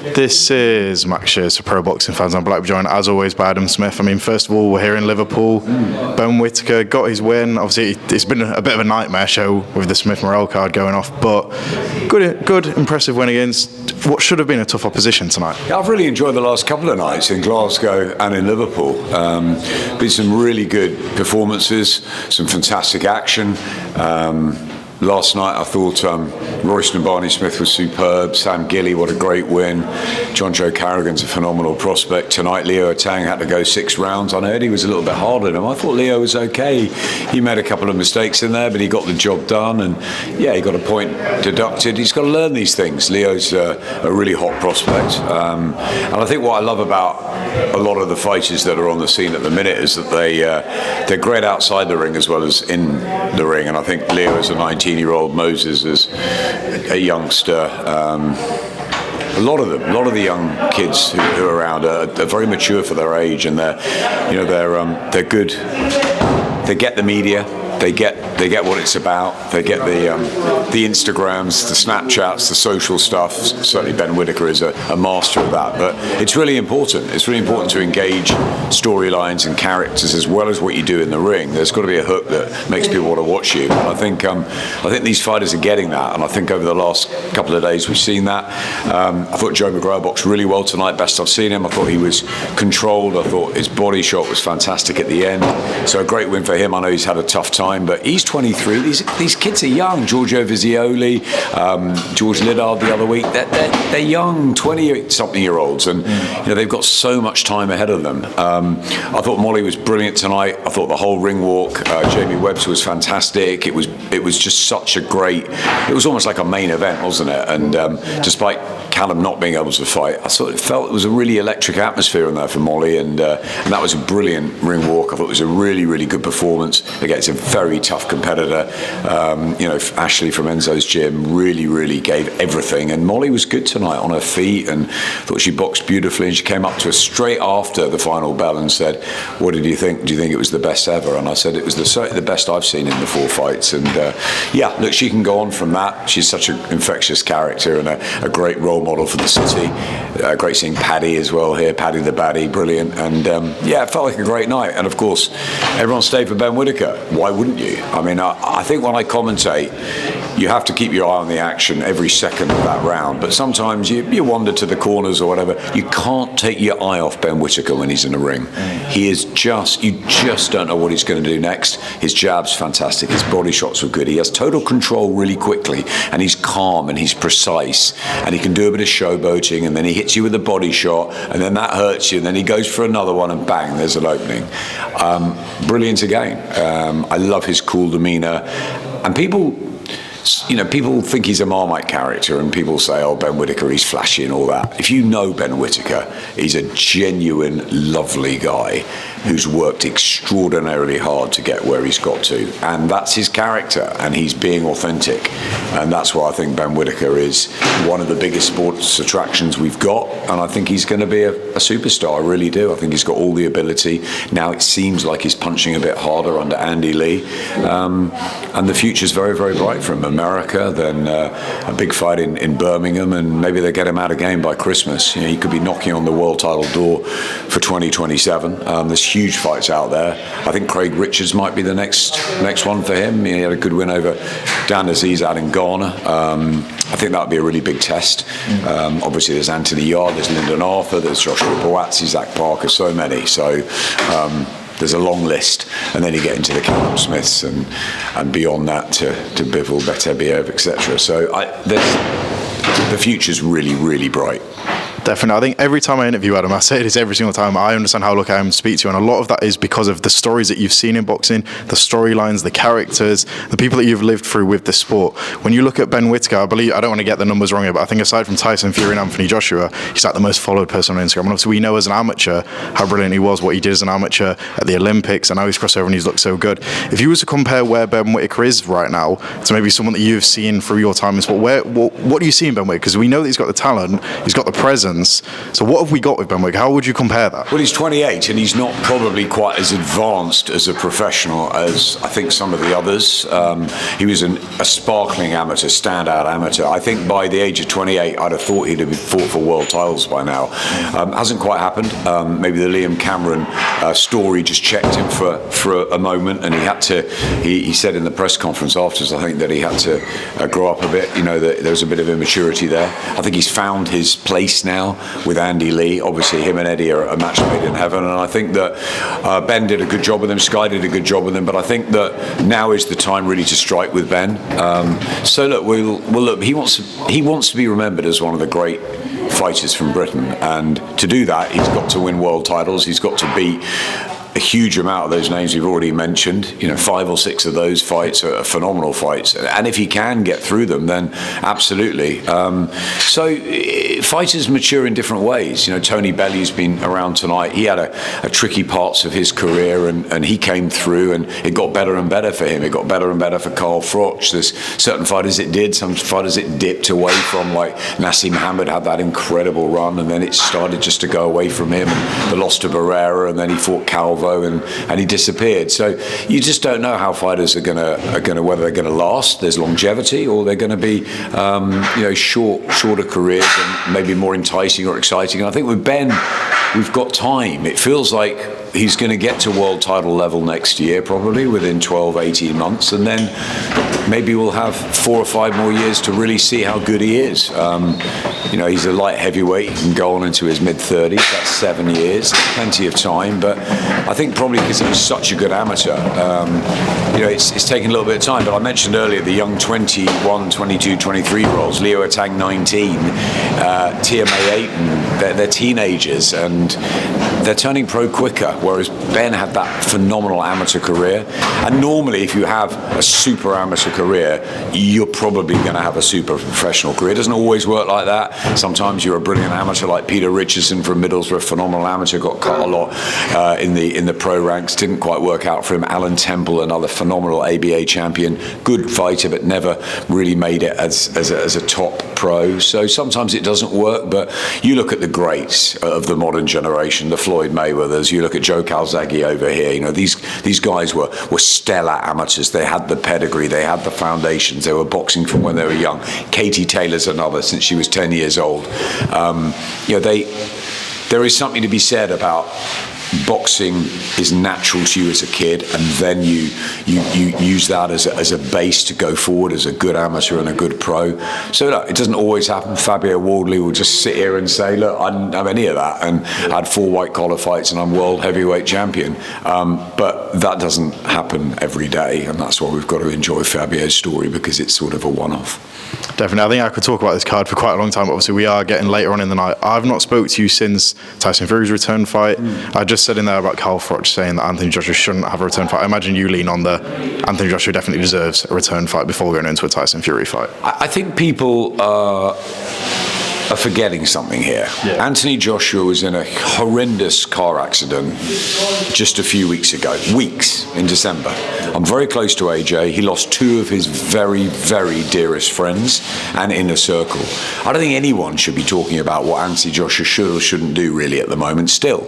This is Max Shears for Pro Boxing Fans. I'm Black, joined as always by Adam Smith. I mean, first of all, we're here in Liverpool. Ben Whitaker got his win. Obviously, it's been a bit of a nightmare show with the Smith Morrell card going off, but good, impressive win against what should have been a tough opposition tonight. Yeah, I've really enjoyed the last couple of nights in Glasgow and in Liverpool. Been some really good performances, some fantastic action. Last night I thought Royston Barney-Smith was superb. Sam Gilly, what a great win. John Joe Carrigan's a phenomenal prospect. Tonight Leo Atang had to go 6 rounds. I heard he was a little bit hard on him. I thought Leo was okay. He made a couple of mistakes in there, but he got the job done. And yeah, he got a point deducted. He's got to learn these things. Leo's a really hot prospect. And I think what I love about a lot of the fighters that are on the scene at the minute is that they're great outside the ring as well as in the ring. And I think Leo is a 19-year-old, Moses is a youngster. A lot of the young kids who are around are very mature for their age, and they're good. They get the media. They get what it's about. They get the Instagrams, the Snapchats, the social stuff. Certainly Ben Whitaker is a master of that. But it's really important. It's really important to engage storylines and characters as well as what you do in the ring. There's got to be a hook that makes people want to watch you. And I think these fighters are getting that. And I think over the last couple of days we've seen that. I thought Joe McGraw boxed really well tonight. Best I've seen him. I thought he was controlled. I thought his body shot was fantastic at the end. So a great win for him. I know he's had a tough time, but he's 23. These kids are young. Giorgio Vizioli, George Liddard the other week. They're young, 20-something-year-olds, and they've got so much time ahead of them. I thought Molly was brilliant tonight. I thought the whole ring walk, Jamie Webster was fantastic. It was just such a great. It was almost like a main event, wasn't it? And despite Callum not being able to fight, I sort of felt it was a really electric atmosphere in there for Molly, and that was a brilliant ring walk. I thought it was a really, really good performance. Again, it's a very tough competitor. Ashley from Enzo's gym really gave everything, and Molly was good tonight on her feet, and thought she boxed beautifully, and she came up to us straight after the final bell and said, "What did you think? Do you think it was the best ever?" And I said it was certainly the best I've seen in the 4 fights. And look, she can go on from that. She's such an infectious character and a great role model for the city. Great seeing Paddy as well here, Paddy the Baddie, brilliant. And it felt like a great night. And of course, everyone stayed for Ben Whitaker. Why wouldn't you? I mean, I think when I commentate, you have to keep your eye on the action every second of that round. But sometimes you wander to the corners or whatever. You can't take your eye off Ben Whitaker when he's in the ring. He is you just don't know what he's going to do next. His jab's fantastic. His body shots were good. He has total control really quickly, and he's calm and he's precise, and he can do a bit of showboating, and then he hits you with a body shot, and then that hurts you, and then he goes for another one, and bang, there's an opening. Brilliant again. I love his cool demeanour, and people think he's a Marmite character, and people say, "Oh, Ben Whitaker, he's flashy and all that." If you know Ben Whitaker, he's a genuine, lovely guy who's worked extraordinarily hard to get where he's got to, and that's his character, and he's being authentic, and that's why I think Ben Whitaker is one of the biggest sports attractions we've got, and I think he's going to be a superstar. I really do. I think he's got all the ability. Now it seems like he's punching a bit harder under Andy Lee, and the future's very, very bright for him. America, then a big fight in Birmingham, and maybe they get him out of game by Christmas. He could be knocking on the world title door for 2027. There's huge fights out there. I think Craig Richards might be the next one for him. He had a good win over Dan Aziz out in Ghana. I think that would be a really big test. Obviously there's Anthony Yard, there's Lyndon Arthur, there's Joshua Boazzi, Zach Parker, so many. So there's a long list, and then you get into the Callum Smiths and beyond that to Bivol, Betebiev, etc. So the future's really, really bright. Definitely. I think every time I interview Adam, I say this every single time, I understand how lucky I am to speak to you, and a lot of that is because of the stories that you've seen in boxing, the storylines, the characters, the people that you've lived through with the sport. When you look at Ben Whitaker, I don't want to get the numbers wrong here, but I think aside from Tyson Fury and Anthony Joshua, he's like the most followed person on Instagram. And obviously we know as an amateur how brilliant he was, what he did as an amateur at the Olympics, and now he's crossed over and he's looked so good. If you was to compare where Ben Whitaker is right now to maybe someone that you've seen through your time in sport, what do you see in Ben Whitaker? Because we know that he's got the talent, he's got the presence, returns. So what have we got with Ben Whitaker? How would you compare that? Well, he's 28 and he's not probably quite as advanced as a professional as I think some of the others. He was a sparkling amateur, standout amateur. I think by the age of 28, I'd have thought he'd have fought for world titles by now. Hasn't quite happened. Maybe the Liam Cameron story just checked him for a moment, and he had to. He said in the press conference afterwards, I think, that he had to grow up a bit. You know, that there was a bit of immaturity there. I think he's found his place now with Andy Lee. Obviously, him and Eddie are a match made in heaven, and I think that Ben did a good job with him. Sky did a good job with him, but I think that now is the time really to strike with Ben. So look, we'll look. He wants to be remembered as one of the great fighters from Britain, and to do that, he's got to win world titles. He's got to beat a huge amount of those names we've already mentioned. 5 or 6 of those fights are phenomenal fights, and if he can get through them, then absolutely. So fighters mature in different ways. Tony Belly's been around tonight. He had a tricky parts of his career, and he came through, and it got better and better for him. It got better and better for Carl Froch. There's certain fighters it did, some fighters it dipped away from, like Nassim Muhammad had that incredible run, and then it started just to go away from him, and the loss to Barrera, and then he fought Calvo, and he disappeared. So you just don't know how fighters are going to whether they're going to last. There's longevity, or they're going to be shorter careers and maybe more enticing or exciting. And I think with Ben, we've got time. It feels like he's going to get to world title level next year, probably within 12, 18 months, and then maybe we'll have 4 or 5 more years to really see how good he is. He's a light heavyweight. He can go on into his mid-30s. That's 7 years, plenty of time. But I think probably because he was such a good amateur, it's taken a little bit of time. But I mentioned earlier the young 21, 22, 23-year-olds, Leo Atang 19, TMA 8, and they're teenagers, and they're turning pro quicker, whereas Ben had that phenomenal amateur career. And normally, if you have a super amateur career, you're probably going to have a super professional career. It doesn't always work like that. Sometimes you're a brilliant amateur, like Peter Richardson from Middlesbrough, phenomenal amateur, got cut a lot in the pro ranks, didn't quite work out for him. Alan Temple, another phenomenal ABA champion, good fighter, but never really made it as a top pro. So sometimes it doesn't work, but you look at the greats of the modern generation, the Floyd Mayweathers, you look at Joe Calzaghe over here, these guys were stellar amateurs. They had the pedigree, they had the foundations, they were boxing from when they were young. Katie Taylor's another, since she was 10 years old. There is something to be said about boxing is natural to you as a kid, and then you use that as a base to go forward as a good amateur and a good pro. So look, it doesn't always happen. Fabio Wardley will just sit here and say, look, I didn't have any of that, and I had 4 white collar fights and I'm world heavyweight champion. But that doesn't happen every day, and that's why we've got to enjoy Fabio's story, because it's sort of a one-off. Definitely. I think I could talk about this card for quite a long time. Obviously, we are getting later on in the night. I've not spoke to you since Tyson Fury's return fight. I just said in there about Carl Froch saying that Anthony Joshua shouldn't have a return fight. I imagine you lean on the Anthony Joshua definitely deserves a return fight before going into a Tyson Fury fight. I think people are forgetting something here. Yeah. Anthony Joshua was in a horrendous car accident just a few weeks ago, in December. I'm very close to AJ. He lost 2 of his very, very dearest friends and inner circle. I don't think anyone should be talking about what Anthony Joshua should or shouldn't do really at the moment still.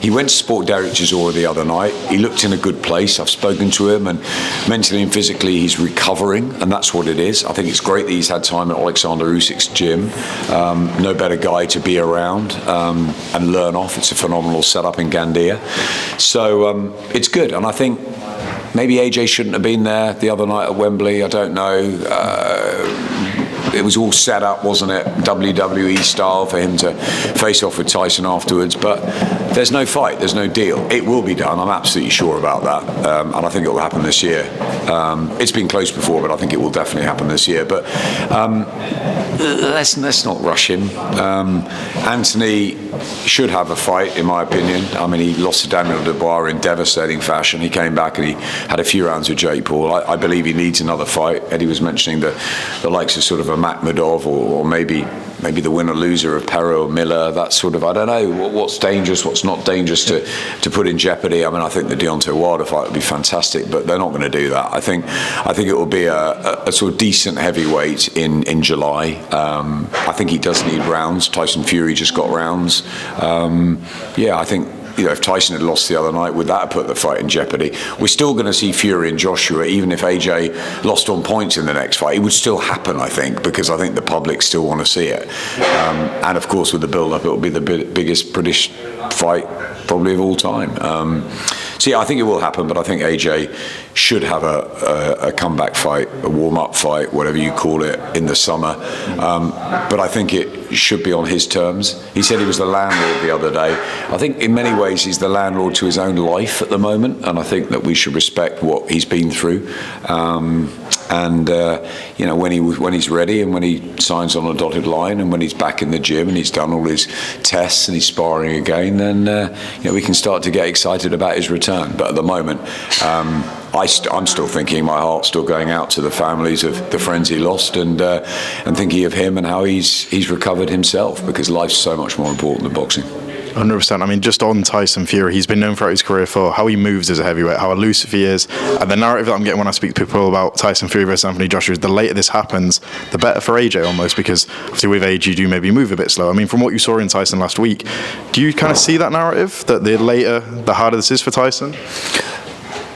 He went to Sport Derek Chisora the other night. He looked in a good place. I've spoken to him, and mentally and physically he's recovering, and that's what it is. I think it's great that he's had time at Alexander Usyk's gym. No better guy to be around and learn off. It's a phenomenal setup in Gandia. So it's good, and I think maybe AJ shouldn't have been there the other night at Wembley. I don't know. It was all set up, wasn't it? WWE style for him to face off with Tyson afterwards. But there's no fight, there's no deal. It will be done, I'm absolutely sure about that. And I think it will happen this year. It's been close before, but I think it will definitely happen this year. But let's not rush him. Anthony should have a fight, in my opinion. I mean, he lost to Daniel Dubois in devastating fashion. He came back and he had a few rounds with Jake Paul. I believe he needs another fight. Eddie was mentioning the likes of sort of a Makhmudov or maybe maybe the winner-loser of Perro or Miller, that sort of, I don't know, what's dangerous, what's not dangerous to put in jeopardy. I mean, I think the Deontay Wilder fight would be fantastic, but they're not going to do that. I think it will be a sort of decent heavyweight in July. I think he does need rounds. Tyson Fury just got rounds. I think, if Tyson had lost the other night, would that have put the fight in jeopardy? We're still going to see Fury and Joshua, even if AJ lost on points in the next fight. It would still happen, I think, because I think the public still want to see it. And of course, with the build-up, it will be the biggest British fight probably of all time. I think it will happen, but I think AJ should have a comeback fight, a warm-up fight, whatever you call it, in the summer. But I think it should be on his terms. He said he was the landlord the other day. I think in many ways he's the landlord to his own life at the moment, and I think that we should respect what he's been through. When he's ready and when he signs on a dotted line and when he's back in the gym and he's done all his tests and he's sparring again, then we can start to get excited about his return. But at the moment, I'm still thinking, my heart's still going out to the families of the friends he lost, and thinking of him and how he's recovered himself, because life's so much more important than boxing. 100%. I mean, just on Tyson Fury, he's been known throughout his career for how he moves as a heavyweight, how elusive he is. And the narrative that I'm getting when I speak to people about Tyson Fury versus Anthony Joshua is the later this happens, the better for AJ almost, because obviously with age you do maybe move a bit slow. I mean, from what you saw in Tyson last week, do you kind of see that narrative, that the later, the harder this is for Tyson?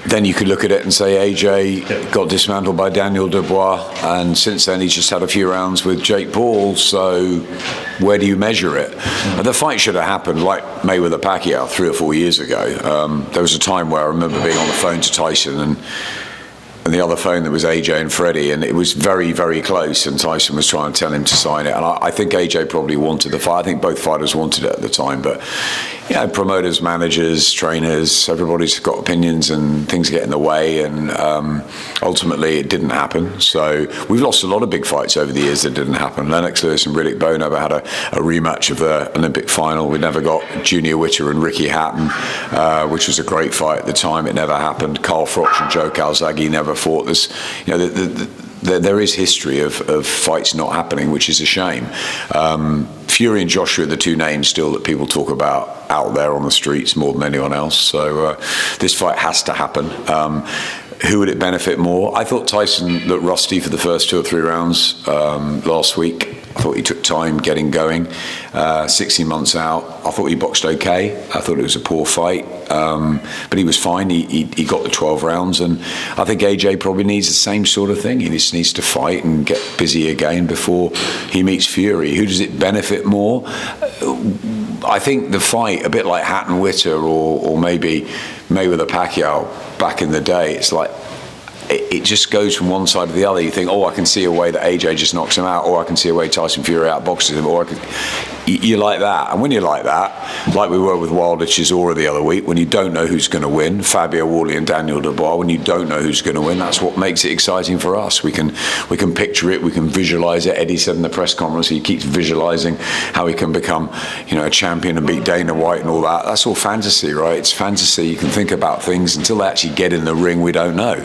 Then you could look at it and say AJ got dismantled by Daniel Dubois, and since then he's just had a few rounds with Jake Paul, so where do you measure it? The fight should have happened like Mayweather-Pacquiao 3 or 4 years ago. There was a time where I remember being on the phone to Tyson, and the other phone there was AJ and Freddie, and it was very, very close, and Tyson was trying to tell him to sign it, and I think AJ probably wanted the fight. I think both fighters wanted it at the time, but promoters, managers, trainers, everybody's got opinions and things get in the way, and ultimately it didn't happen. So we've lost a lot of big fights over the years that didn't happen. Lennox Lewis and Riddick Bowe never had a rematch of the Olympic final. We never got Junior Witter and Ricky Hatton, which was a great fight at the time. It never happened. Carl Froch and Joe Calzaghe never fought this. There is history of fights not happening, which is a shame. Fury and Joshua are the two names still that people talk about out there on the streets more than anyone else. So this fight has to happen. Who would it benefit more? I thought Tyson looked rusty for the first 2 or 3 rounds last week. I thought he took time getting going. 16 months out, I thought he boxed okay. I thought it was a poor fight, but he was fine. He got the 12 rounds, and I think AJ probably needs the same sort of thing. He just needs to fight and get busy again before he meets Fury. Who does it benefit more? I think the fight, a bit like Hatton Witter or maybe Mayweather-Pacquiao back in the day, it's like it just goes from one side to the other. You think, I can see a way that AJ just knocks him out, or I can see a way Tyson Fury outboxes him, or you like that. And when you're like that, like we were with Wilder Chisora the other week, when you don't know who's going to win, Fabio Wally and Daniel Dubois, when you don't know who's going to win, that's what makes it exciting for us. We can picture it, we can visualize it. Eddie said in the press conference he keeps visualizing how he can become, a champion and beat Dana White and all that. That's all fantasy, right? It's fantasy. You can think about things until they actually get in the ring. We don't know.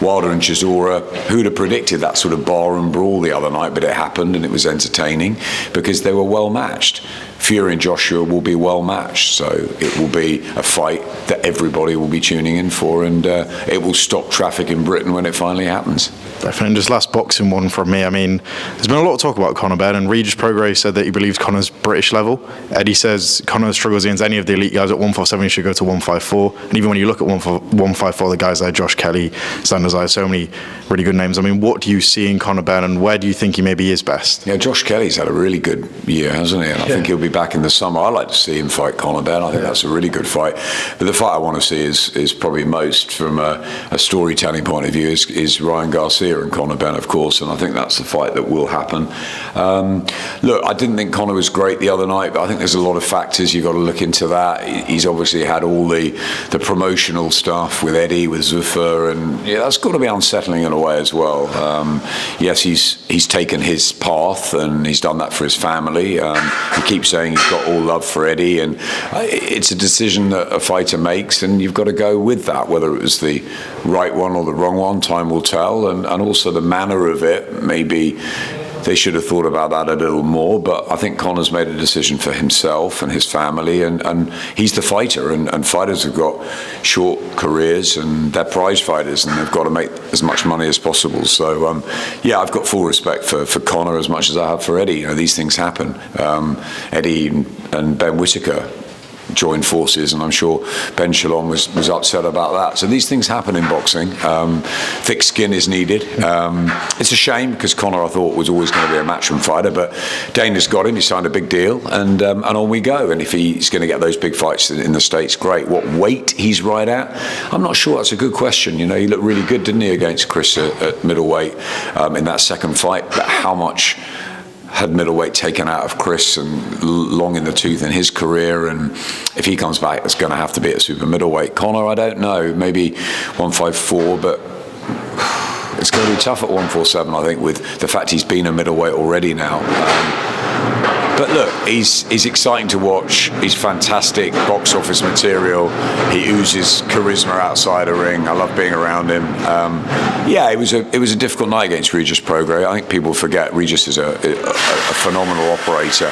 Wilder and Chisora, who'd have predicted that sort of barroom brawl the other night? But it happened, and it was entertaining because they were well matched. Fury and Joshua will be well matched, so it will be a fight that everybody will be tuning in for, and it will stop traffic in Britain when it finally happens. Definitely. Just last boxing one from me. I mean, there's been a lot of talk about Conor Benn, and Regis Prograis said that he believes Conor's British level. Eddie says Conor struggles against any of the elite guys at 147. He should go to 154. And even when you look at 154, the guys like Josh Kelly, Sanders, I have so many really good names. I mean, what do you see in Conor Benn, and where do you think he maybe is best? Yeah, Josh Kelly's had a really good year, hasn't he? And I think he'll be back in the summer. I'd like to see him fight Conor Benn. I think that's a really good fight. But the fight I want to see is probably most from a storytelling point of view is Ryan Garcia and Conor Benn, of course, and I think that's the fight that will happen. Look, I didn't think Conor was great the other night, but I think there's a lot of factors you've got to look into that. He's obviously had all the promotional stuff with Eddie, with Zuffa, and that's got to be unsettling in a way as well. Yes, he's taken his path and he's done that for his family. He keeps saying he's got all love for Eddie, and it's a decision that a fighter makes, and you've got to go with that. Whether it was the right one or the wrong one, time will tell, and also the manner of it maybe they should have thought about that a little more. But I think Conor's made a decision for himself and his family, and he's the fighter, and fighters have got short careers and they're prize fighters, and they've got to make as much money as possible. So yeah, I've got full respect for Conor as much as I have for Eddie. You know, these things happen. Eddie and Ben Whittaker joined forces, and I'm sure Ben Shalom was upset about that. So these things happen in boxing. Thick skin is needed. It's a shame, because Conor, I thought, was always going to be a matchroom fighter, but Dana's got him. He signed a big deal, and on we go. And if he's going to get those big fights in the States, great. What weight he's right at, I'm not sure. That's a good question. You know, he looked really good, didn't he, against Chris at middleweight in that second fight, but how much had middleweight taken out of Chris and long in the tooth in his career, and if he comes back, it's going to have to be at super middleweight. Conor, I don't know, maybe 154, but it's going to be tough at 147, I think, with the fact he's been a middleweight already now. But look, he's exciting to watch. He's fantastic box office material. He oozes charisma outside the ring. I love being around him. Yeah, it was a difficult night against Regis Prograis. I think people forget Regis is a phenomenal operator.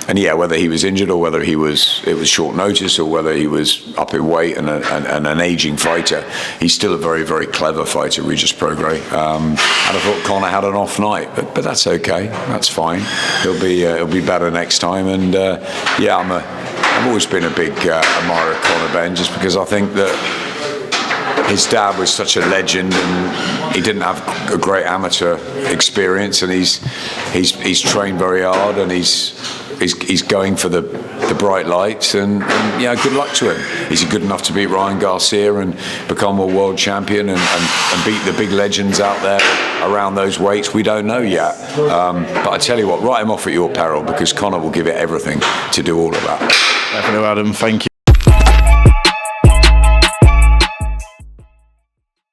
And yeah, whether he was injured or whether it was short notice or whether he was up in weight and an aging fighter, he's still a very, very clever fighter, Regis Prograis. And I thought Conor had an off night, but that's okay. That's fine. He'll be better next time. And yeah, I've always been a big admirer of Conor Benn, just because I think that his dad was such a legend, and he didn't have a great amateur experience, and he's trained very hard, and he's going for the bright lights, and yeah, good luck to him. Is he good enough to beat Ryan Garcia and become a world champion and beat the big legends out there around those weights? We don't know yet. But I tell you what, write him off at your peril, because Conor will give it everything to do all of that. Definitely, Adam. Thank you.